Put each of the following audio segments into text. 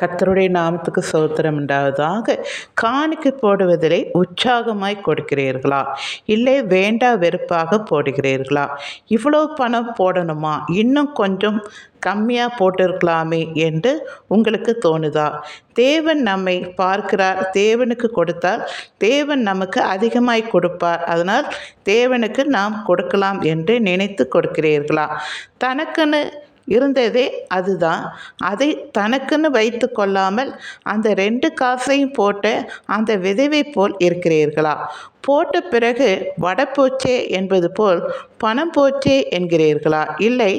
கர்த்தருடைய நாமத்துக்கு ஸ்தோத்திரம் உண்டாவதாக. காணிக்கை போடுவதிலே உற்சாகமாய் கொடுக்கிறீர்களா, இல்லை வேண்டா வெறுப்பாக போடுகிறீர்களா? இவ்வளோ பணம் போடணுமா, இன்னும் கொஞ்சம் கம்மியாக போட்டிருக்கலாமே என்று உங்களுக்கு தோணுதா? தேவன் நம்மை பார்க்கிறார். தேவனுக்கு கொடுத்தால் தேவன் நமக்கு அதிகமாய் கொடுப்பார். அதனால் தேவனுக்கு நாம் கொடுக்கலாம் என்று நினைத்து கொடுக்கிறீர்களா? தனக்குன்னு இருந்ததே அதுதான், அதை தனக்குன்னு வைத்து கொள்ளாமல் அந்த 2 காசையும் போட்ட அந்த விதவை போல் இருக்கிறீர்களா? போட்ட பிறகு வடை போச்சே என்பது போல் பணம் போச்சே என்கிறீர்களா? இல்லை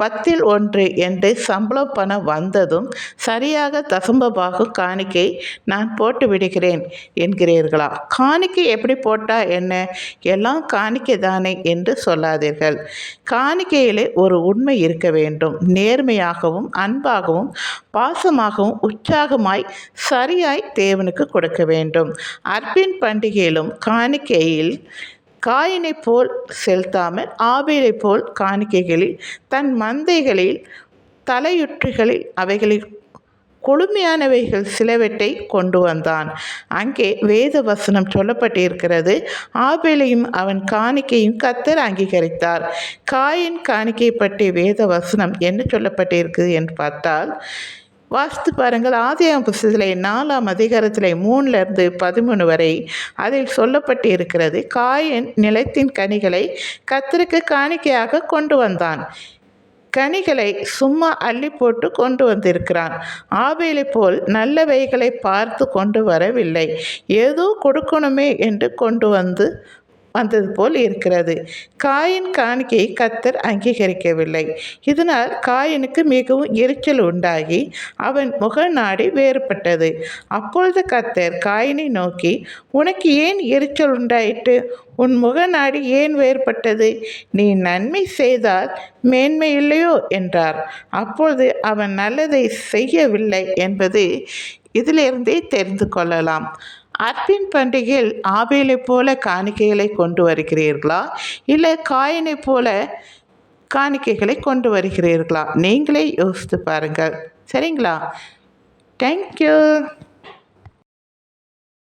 10ல் 1 என்று சம்பளம் பணம் வந்ததும் சரியாக தசமபாகம் காணிக்கை நான் போட்டு விடுகிறேன் என்கிறீர்களா? காணிக்கை எப்படி போட்டா என்ன, எல்லாம் காணிக்கை தானே என்று சொல்லாதீர்கள். காணிக்கையிலே ஒரு உண்மை இருக்க வேண்டும். நேர்மையாகவும் அன்பாகவும் பாசமாகவும் உற்சாகமாய் சரியாய் தேவனுக்கு கொடுக்க வேண்டும். அர்ப்பண பண்டிகையிலும் காணிக்கையில் காயினை போல் செலுத்தாமல் ஆபேலை போல் காணிக்கைகளில் தன் மந்தைகளில் தலையுற்றிகளில் அவைகளில் கொழுமையானவைகள் சிலவற்றை கொண்டு வந்தான். அங்கே வேத வசனம் சொல்லப்பட்டிருக்கிறது, ஆபேலையும் அவன் காணிக்கையும் கர்த்தர் அங்கீகரித்தார். காயின் காணிக்கை பற்றி வேத வசனம் என்ன சொல்லப்பட்டிருக்குது என்று பார்த்தால், வாசித்து பாருங்கள். ஆதியாகம புத்தகத்திலே 4ஆம் அதிகாரத்திலே 3லிருந்து 13 வரை அதில் சொல்லப்பட்டு இருக்கிறது. காயின் நிலத்தின் கனிகளை கர்த்தருக்கு காணிக்கையாக கொண்டு வந்தான். கனிகளை சும்மா அள்ளி போட்டு கொண்டு வந்திருக்கிறான். ஆபேலை போல் நல்லவைகளை பார்த்து கொண்டு வரவில்லை. ஏதோ கொடுக்கணுமே என்று கொண்டு வந்தது போல் இருக்கிறது. காயின் காணிக்கையை கர்த்தர் அங்கீகரிக்கவில்லை. இதனால் காயினுக்கு மிகவும் எரிச்சல் உண்டாகி அவன் முகநாடி வேறுபட்டது. அப்பொழுது கர்த்தர் காயினை நோக்கி, உனக்கு ஏன் எரிச்சல் உண்டாயிற்று? உன் முகநாடி ஏன் வேறுபட்டது? நீ நன்மை செய்தால் மேன்மை இல்லையோ என்றார். அப்பொழுது அவன் நல்லதை செய்யவில்லை என்பது இதிலிருந்தே தெரிந்து கொள்ளலாம். அர்ப்பண பண்டிகையில் ஆபேலை போல காணிக்கைகளை கொண்டு வருகிறீர்களா, இல்லை காயினை போல காணிக்கைகளை கொண்டு வருகிறீர்களா? நீங்களே யோசித்து பாருங்கள். சரிங்களா? தேங்க்யூ.